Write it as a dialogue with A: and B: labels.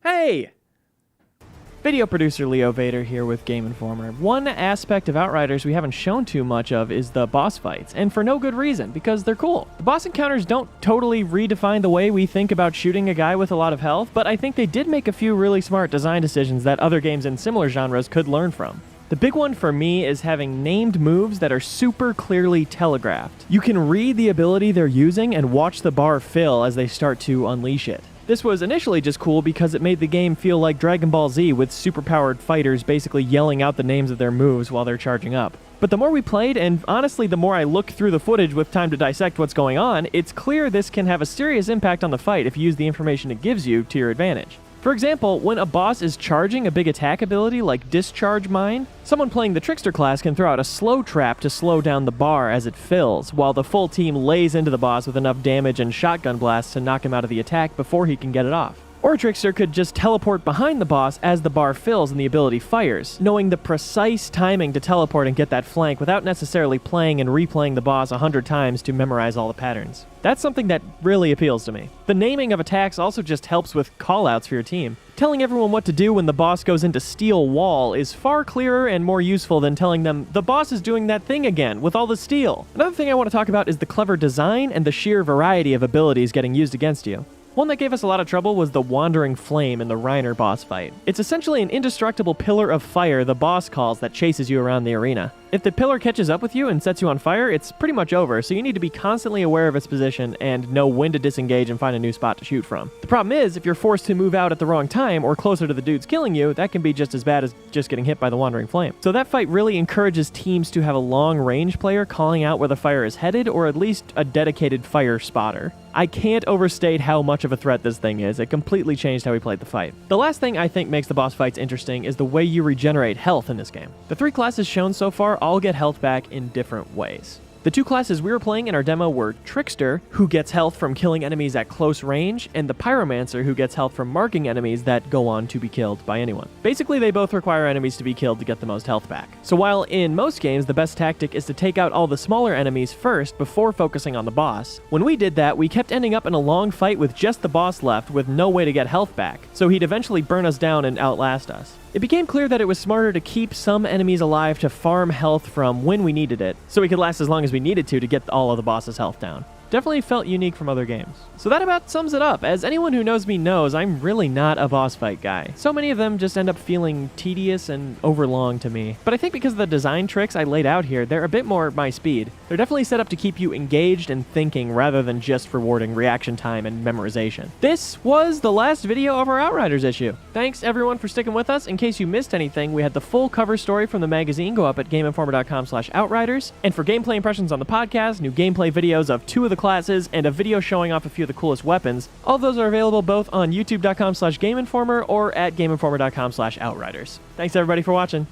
A: Hey! Video producer Leo Vader here with Game Informer. One aspect of Outriders we haven't shown too much of is the boss fights, and for no good reason, because they're cool. The boss encounters don't totally redefine the way we think about shooting a guy with a lot of health, but I think they did make a few really smart design decisions that other games in similar genres could learn from. The big one for me is having named moves that are super clearly telegraphed. You can read the ability they're using and watch the bar fill as they start to unleash it. This was initially just cool because it made the game feel like Dragon Ball Z with superpowered fighters basically yelling out the names of their moves while they're charging up. But the more we played, and honestly the more I looked through the footage with time to dissect what's going on, it's clear this can have a serious impact on the fight if you use the information it gives you to your advantage. For example, when a boss is charging a big attack ability like Discharge Mine, someone playing the Trickster class can throw out a slow trap to slow down the bar as it fills, while the full team lays into the boss with enough damage and shotgun blasts to knock him out of the attack before he can get it off. Or a Trickster could just teleport behind the boss as the bar fills and the ability fires, knowing the precise timing to teleport and get that flank without necessarily playing and replaying the boss 100 times to memorize all the patterns. That's something that really appeals to me. The naming of attacks also just helps with callouts for your team. Telling everyone what to do when the boss goes into steel wall is far clearer and more useful than telling them, the boss is doing that thing again with all the steel. Another thing I want to talk about is the clever design and the sheer variety of abilities getting used against you. One that gave us a lot of trouble was the Wandering Flame in the Reiner boss fight. It's essentially an indestructible pillar of fire the boss calls that chases you around the arena. If the pillar catches up with you and sets you on fire, it's pretty much over, so you need to be constantly aware of its position and know when to disengage and find a new spot to shoot from. The problem is, if you're forced to move out at the wrong time or closer to the dudes killing you, that can be just as bad as just getting hit by the Wandering Flame. So that fight really encourages teams to have a long-range player calling out where the fire is headed, or at least a dedicated fire spotter. I can't overstate how much of a threat this thing is. It completely changed how we played the fight. The last thing I think makes the boss fights interesting is the way you regenerate health in this game. The three classes shown so far all get health back in different ways. The two classes we were playing in our demo were Trickster, who gets health from killing enemies at close range, and the Pyromancer, who gets health from marking enemies that go on to be killed by anyone. Basically, they both require enemies to be killed to get the most health back. So while in most games the best tactic is to take out all the smaller enemies first before focusing on the boss, when we did that, we kept ending up in a long fight with just the boss left with no way to get health back, so he'd eventually burn us down and outlast us. It became clear that it was smarter to keep some enemies alive to farm health from when we needed it, so we could last as long as we needed to get all of the boss's health down. Definitely felt unique from other games. So that about sums it up. As anyone who knows me knows, I'm really not a boss fight guy. So many of them just end up feeling tedious and overlong to me. But I think because of the design tricks I laid out here, they're a bit more my speed. They're definitely set up to keep you engaged and thinking rather than just rewarding reaction time and memorization. This was the last video of our Outriders issue. Thanks everyone for sticking with us. In case you missed anything, we had the full cover story from the magazine go up at GameInformer.com/Outriders. And for gameplay impressions on the podcast, new gameplay videos of 2 of the classes, and a video showing off a few of the coolest weapons. All of those are available both on youtube.com/GameInformer or at GameInformer.com/Outriders. Thanks everybody for watching.